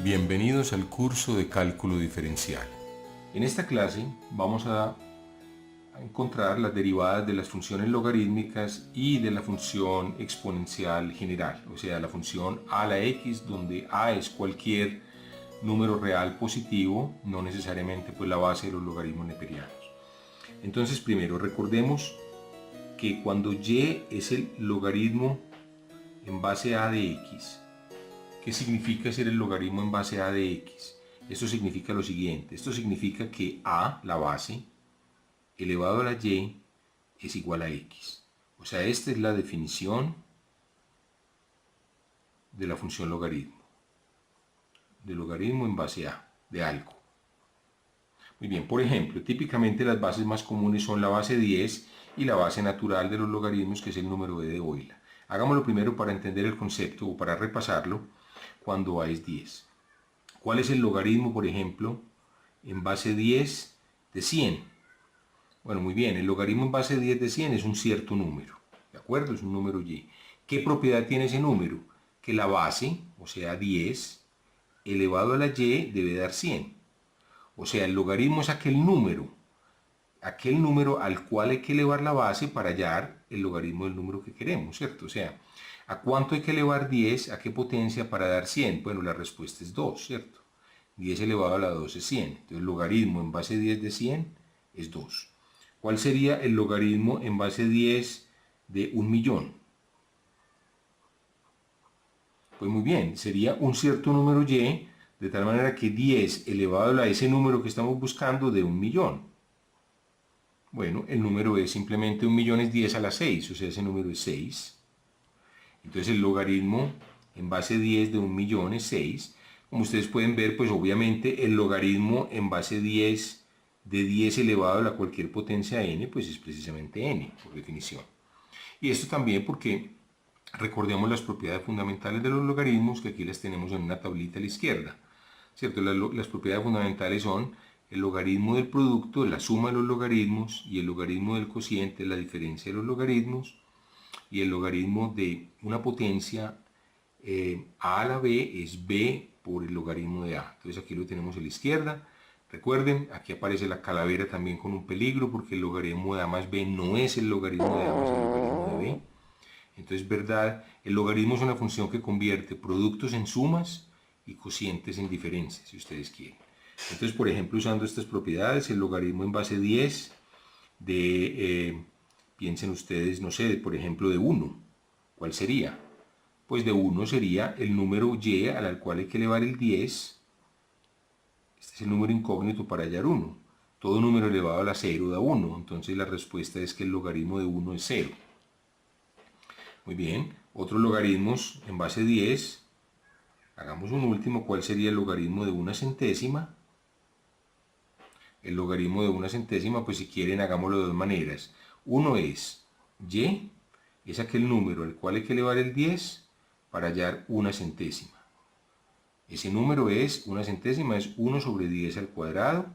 Bienvenidos al curso de cálculo diferencial. En esta clase vamos a encontrar las derivadas de las funciones logarítmicas y de la función exponencial general, o sea, la función a la x, donde a es cualquier número real positivo, no necesariamente pues la base de los logaritmos neperianos. Entonces, primero recordemos que cuando y es el logaritmo en base a de x, ¿qué significa ser el logaritmo en base a de x? Esto significa lo siguiente, esto significa que a, la base, elevado a la y, es igual a x. O sea, esta es la definición de la función logaritmo, de logaritmo en base a, de algo. Muy bien, por ejemplo, típicamente las bases más comunes son la base 10 y la base natural de los logaritmos, que es el número de Euler. Hagámoslo primero para entender el concepto o para repasarlo cuando a es 10. ¿Cuál es el logaritmo, por ejemplo, en base 10 de 100? Bueno, muy bien, el logaritmo en base 10 de 100 es un cierto número, ¿de acuerdo? Es un número y. ¿Qué propiedad tiene ese número? Que la base, o sea 10, elevado a la y debe dar 100. O sea, el logaritmo es aquel número al cual hay que elevar la base para hallar el logaritmo del número que queremos, ¿cierto? O sea, ¿a cuánto hay que elevar 10? ¿A qué potencia para dar 100? Bueno, la respuesta es 2, ¿cierto? 10 elevado a la 2 es 100. Entonces, el logaritmo en base 10 de 100 es 2. ¿Cuál sería el logaritmo en base 10 de 1.000.000? Pues muy bien, sería un cierto número y, de tal manera que 10 elevado a ese número que estamos buscando de 1.000.000. Bueno, el número es simplemente 1.000.000 es 10 a la 6, o sea, ese número es 6. Entonces el logaritmo en base 10 de 1.000.000 es 6. Como ustedes pueden ver, pues obviamente el logaritmo en base 10 de 10 elevado a la cualquier potencia n, pues es precisamente n, por definición. Y esto también porque recordemos las propiedades fundamentales de los logaritmos, que aquí las tenemos en una tablita a la izquierda, ¿cierto? Las propiedades fundamentales son el logaritmo del producto, la suma de los logaritmos, y el logaritmo del cociente, la diferencia de los logaritmos, y el logaritmo de una potencia a la b es b por el logaritmo de a. Entonces aquí lo tenemos a la izquierda. Recuerden, aquí aparece la calavera también con un peligro, porque el logaritmo de a más b no es el logaritmo de a más el logaritmo de b. Entonces, verdad, el logaritmo es una función que convierte productos en sumas y cocientes en diferencias, si ustedes quieren. Entonces, por ejemplo, usando estas propiedades, el logaritmo en base 10 de, piensen ustedes, no sé, por ejemplo, de 1. ¿Cuál sería? Pues de 1 sería el número y al cual hay que elevar el 10. Este es el número incógnito para hallar 1. Todo número elevado a la 0 da 1. Entonces la respuesta es que el logaritmo de 1 es 0. Muy bien. Otros logaritmos en base 10. Hagamos un último. ¿Cuál sería el logaritmo de una centésima? El logaritmo de una centésima, pues si quieren hagámoslo de dos maneras. Uno es y, es aquel número al cual hay que elevar el 10 para hallar una centésima. Ese número es, una centésima es 1 sobre 10 al cuadrado.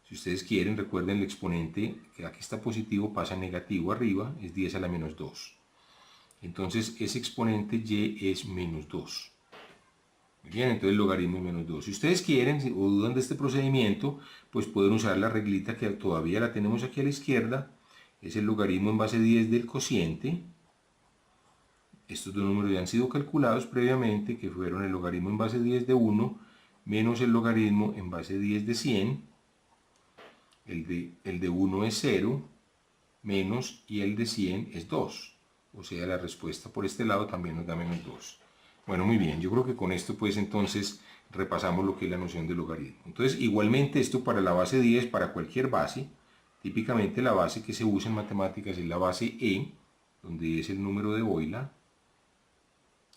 Si ustedes quieren, recuerden el exponente, que aquí está positivo, pasa negativo arriba, es 10 a la menos 2. Entonces ese exponente y es menos 2. Bien, entonces el logaritmo es menos 2. Si ustedes quieren o dudan de este procedimiento, pues pueden usar la reglita que todavía la tenemos aquí a la izquierda. Es el logaritmo en base 10 del cociente. Estos dos números ya han sido calculados previamente, que fueron el logaritmo en base 10 de 1 menos el logaritmo en base 10 de 100. El de 1 es 0 menos, y el de 100 es 2. O sea, la respuesta por este lado también nos da menos 2. Bueno, muy bien, yo creo que con esto pues entonces repasamos lo que es la noción de logaritmo. Entonces, igualmente esto para la base 10, para cualquier base, típicamente la base que se usa en matemáticas es la base e, donde es el número de Euler,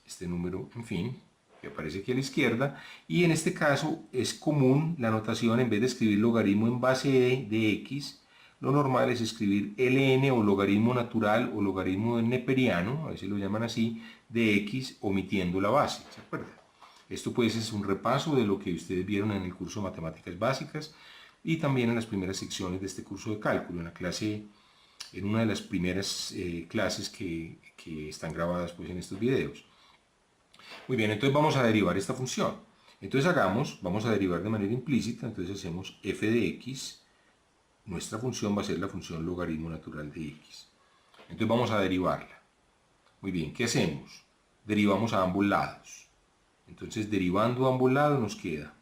este número, en fin, que aparece aquí a la izquierda, y en este caso es común la notación, en vez de escribir logaritmo en base de x, lo normal es escribir ln o logaritmo natural o logaritmo neperiano, a veces lo llaman así, de x omitiendo la base, ¿se acuerdan? Esto pues es un repaso de lo que ustedes vieron en el curso de Matemáticas Básicas y también en las primeras secciones de este curso de cálculo, en una de las primeras clases que están grabadas pues en estos videos. Muy bien, entonces vamos a derivar esta función. Entonces vamos a derivar de manera implícita, entonces hacemos f de x, nuestra función va a ser la función logaritmo natural de x. Entonces vamos a derivarla. Muy bien, ¿qué hacemos? Derivamos a ambos lados. Entonces derivando a ambos lados nos queda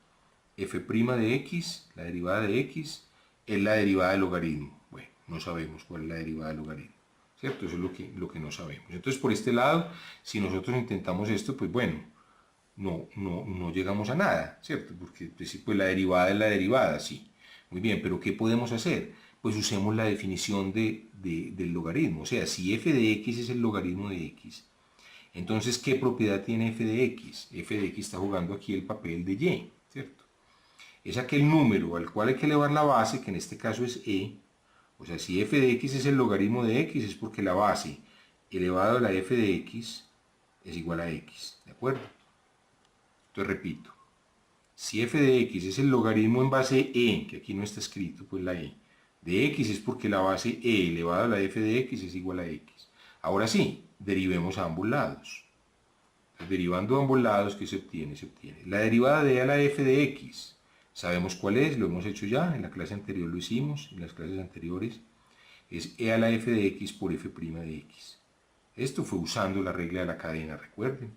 f' de x, la derivada de x, es la derivada del logaritmo. Bueno, no sabemos cuál es la derivada del logaritmo, ¿cierto? Eso es lo que no sabemos. Entonces por este lado, si nosotros intentamos esto, pues bueno, no llegamos a nada, ¿cierto? Porque pues la derivada es la derivada, sí. Muy bien, pero ¿qué podemos hacer? Pues usemos la definición del logaritmo. O sea, si f de x es el logaritmo de x, entonces, ¿qué propiedad tiene f de x? F de x está jugando aquí el papel de y, ¿cierto? Es aquel número al cual hay que elevar la base, que en este caso es e. O sea, si f de x es el logaritmo de x, es porque la base elevado a la f de x es igual a x, ¿de acuerdo? Entonces repito, si f de x es el logaritmo en base e, que aquí no está escrito, pues la e, de x es porque la base e elevado a la f de x es igual a x. Ahora sí, derivemos a ambos lados. Entonces, derivando a ambos lados, ¿qué se obtiene? Se obtiene la derivada de e a la f de x. Sabemos cuál es, lo hemos hecho ya, en la clase anterior lo hicimos, en las clases anteriores. Es e a la f de x por f' de x. Esto fue usando la regla de la cadena, recuerden.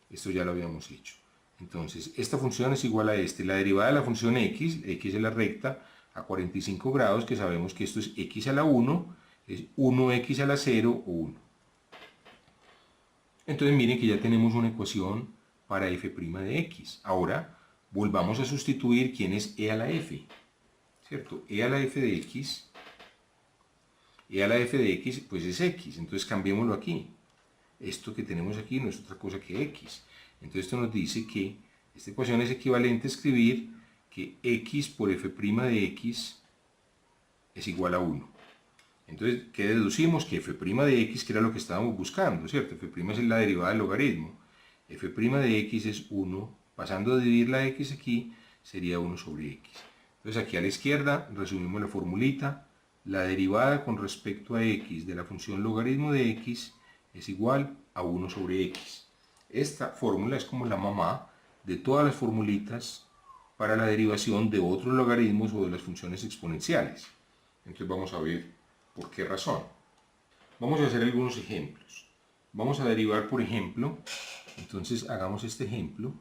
Esto ya lo habíamos hecho. Entonces, esta función es igual a la derivada de la función x es la recta a 45 grados, que sabemos que esto es x a la 1, es 1x a la 0 o 1. Entonces miren que ya tenemos una ecuación para f' de x. Ahora, volvamos a sustituir quién es e a la f, ¿cierto? E a la f de x, pues es x, entonces cambiémoslo aquí. Esto que tenemos aquí no es otra cosa que x. Entonces esto nos dice que esta ecuación es equivalente a escribir que x por f' de x es igual a 1. Entonces, ¿qué deducimos? Que f' de x, que era lo que estábamos buscando, ¿cierto? F' es la derivada del logaritmo. F' de x es 1, pasando a dividir la x aquí, sería 1 sobre x. Entonces aquí a la izquierda resumimos la formulita. La derivada con respecto a x de la función logaritmo de x es igual a 1 sobre x. Esta fórmula es como la mamá de todas las formulitas para la derivación de otros logaritmos o de las funciones exponenciales. Entonces vamos a ver por qué razón. Vamos a hacer algunos ejemplos. Vamos a derivar, por ejemplo, entonces hagamos este ejemplo.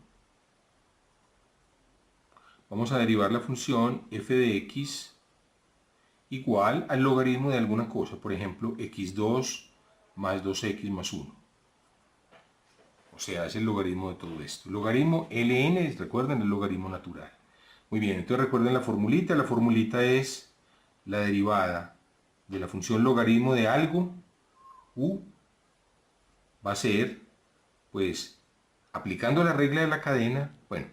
Vamos a derivar la función f de x igual al logaritmo de alguna cosa, por ejemplo, x2 más 2x más 1. O sea, es el logaritmo de todo esto. Logaritmo ln, recuerden, el logaritmo natural. Muy bien, entonces recuerden la formulita es la derivada de la función logaritmo de algo, u, va a ser, pues, aplicando la regla de la cadena, bueno,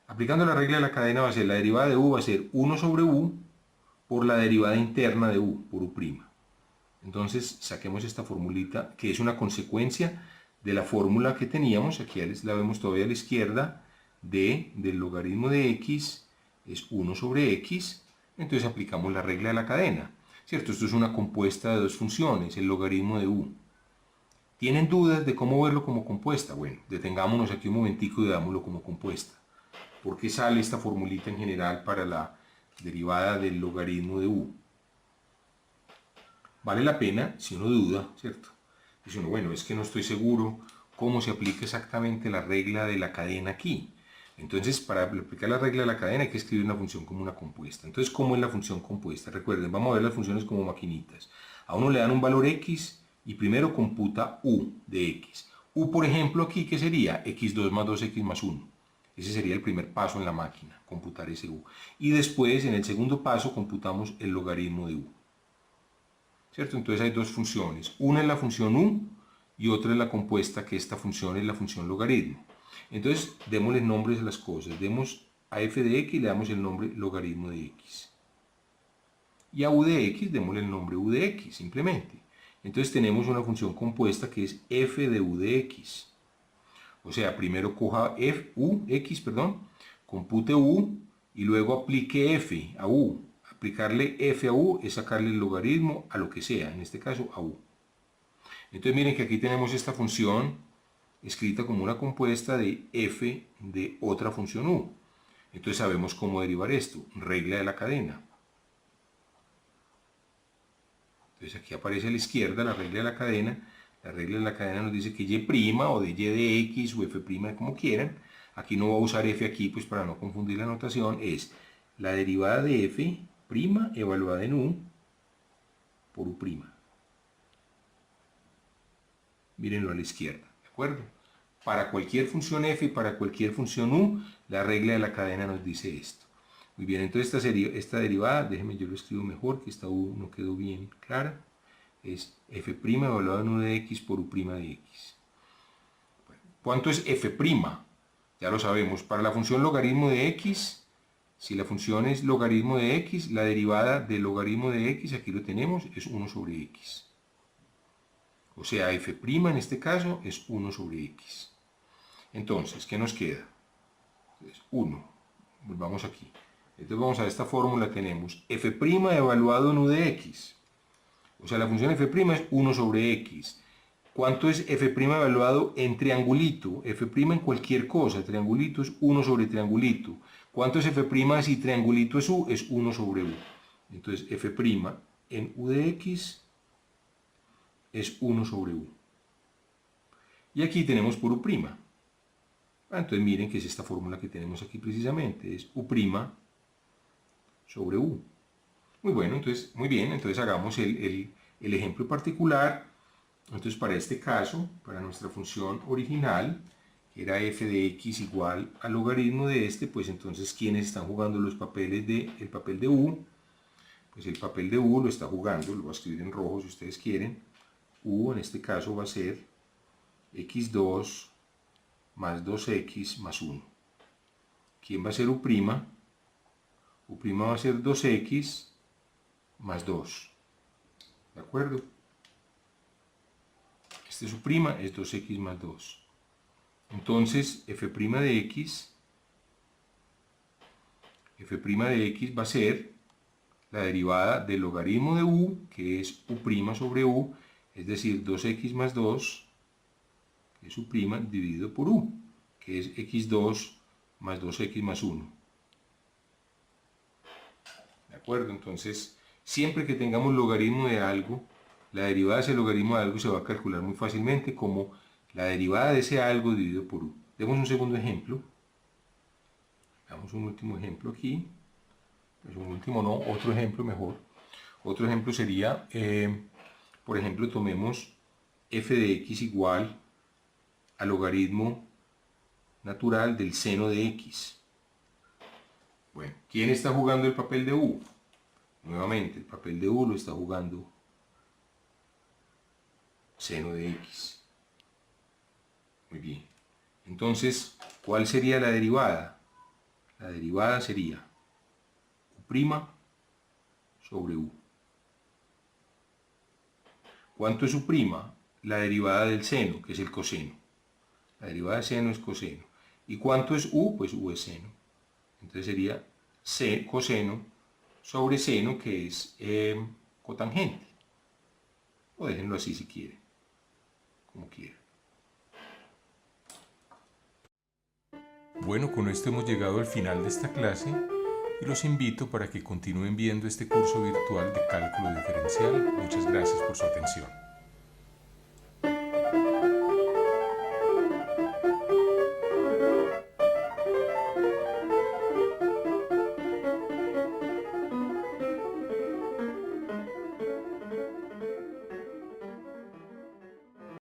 aplicando la regla de la cadena va a ser, la derivada de u va a ser 1 sobre u por la derivada interna de u, por u'. Entonces, saquemos esta formulita, que es una consecuencia de la fórmula que teníamos, aquí la vemos todavía a la izquierda, del logaritmo de x es 1 sobre x, entonces aplicamos la regla de la cadena, ¿cierto? Esto es una compuesta de dos funciones, el logaritmo de u. ¿Tienen dudas de cómo verlo como compuesta? Bueno, detengámonos aquí un momentico y veámoslo como compuesta. ¿Por qué sale esta formulita en general para la derivada del logaritmo de u? Vale la pena, si uno duda, ¿cierto? Dice uno, bueno, es que no estoy seguro cómo se aplica exactamente la regla de la cadena aquí. Entonces, para aplicar la regla de la cadena hay que escribir una función como una compuesta. Entonces, ¿cómo es la función compuesta? Recuerden, vamos a ver las funciones como maquinitas. A uno le dan un valor x y primero computa u de x. U, por ejemplo, aquí, ¿qué sería? x2 más 2x más 1. Ese sería el primer paso en la máquina, computar ese u. Y después, en el segundo paso, computamos el logaritmo de u. ¿Cierto? Entonces hay dos funciones. Una es la función u y otra es la compuesta, que esta función es la función logaritmo. Entonces, démosle nombres a las cosas. Demos a f de x, le damos el nombre logaritmo de x. Y a u de x, démosle el nombre u de x, simplemente. Entonces tenemos una función compuesta que es f de u de x. O sea, primero coja compute u y luego aplique f a u. Aplicarle f a u es sacarle el logaritmo a lo que sea, en este caso a u. Entonces miren que aquí tenemos esta función escrita como una compuesta de f de otra función u. Entonces sabemos cómo derivar esto, regla de la cadena. Entonces aquí aparece a la izquierda la regla de la cadena. La regla de la cadena nos dice que y' o de y de x o f' como quieran. Aquí no voy a usar f aquí pues para no confundir la notación. Es la derivada de f' evaluada en u por u'. Mírenlo a la izquierda, ¿de acuerdo? Para cualquier función f y para cualquier función u, la regla de la cadena nos dice esto. Muy bien, entonces esta derivada, déjenme yo lo escribo mejor, que esta u no quedó bien clara, es f' evaluado en u de x por u' de x. Bueno, ¿cuánto es f'? Ya lo sabemos, para la función logaritmo de x, si la función es logaritmo de x, la derivada del logaritmo de x, aquí lo tenemos, es 1 sobre x. O sea, f' en este caso es 1 sobre x. Entonces, ¿qué nos queda? Entonces, 1. Volvamos aquí. Entonces vamos a esta fórmula, tenemos f' evaluado en u de x. O sea, la función f' es 1 sobre x. ¿Cuánto es f' evaluado en triangulito? F' en cualquier cosa. Triangulito es 1 sobre triangulito. ¿Cuánto es f' si triangulito es u? Es 1 sobre u. Entonces f' en u de x es 1 sobre u. Y aquí tenemos por u'. Entonces miren que es esta fórmula que tenemos aquí precisamente. Es u' sobre u. Muy bueno, entonces, muy bien. Entonces hagamos el ejemplo particular. Entonces para este caso, para nuestra función original, que era f de x igual al logaritmo de este, pues entonces, ¿quiénes están jugando los papeles el papel de u? Pues el papel de u lo está jugando, lo voy a escribir en rojo si ustedes quieren. U en este caso va a ser x2 más 2x más 1. ¿Quién va a ser u'? U' va a ser 2x más 2. ¿De acuerdo? Este su prima es 2x más 2. Entonces, f' de x va a ser la derivada del logaritmo de u, que es u' sobre u, es decir, 2x más 2, que es u' dividido por u, que es x2 más 2x más 1. ¿De acuerdo? Entonces, siempre que tengamos logaritmo de algo, la derivada de ese logaritmo de algo se va a calcular muy fácilmente como la derivada de ese algo dividido por u. Demos un segundo ejemplo. Damos un último ejemplo aquí. Pues un último no, otro ejemplo mejor. Otro ejemplo sería, por ejemplo, tomemos f de x igual al logaritmo natural del seno de x. Bueno, ¿quién está jugando el papel de u? Nuevamente, el papel de u lo está jugando seno de x. Muy bien. Entonces, ¿cuál sería la derivada? La derivada sería u' sobre u. ¿Cuánto es u'? La derivada del seno, que es el coseno. La derivada de seno es coseno. ¿Y cuánto es u? Pues u es seno. Entonces sería coseno sobre seno, que es cotangente. O déjenlo así si quieren, como quieran. Bueno, con esto hemos llegado al final de esta clase y los invito para que continúen viendo este curso virtual de cálculo diferencial. Muchas gracias por su atención.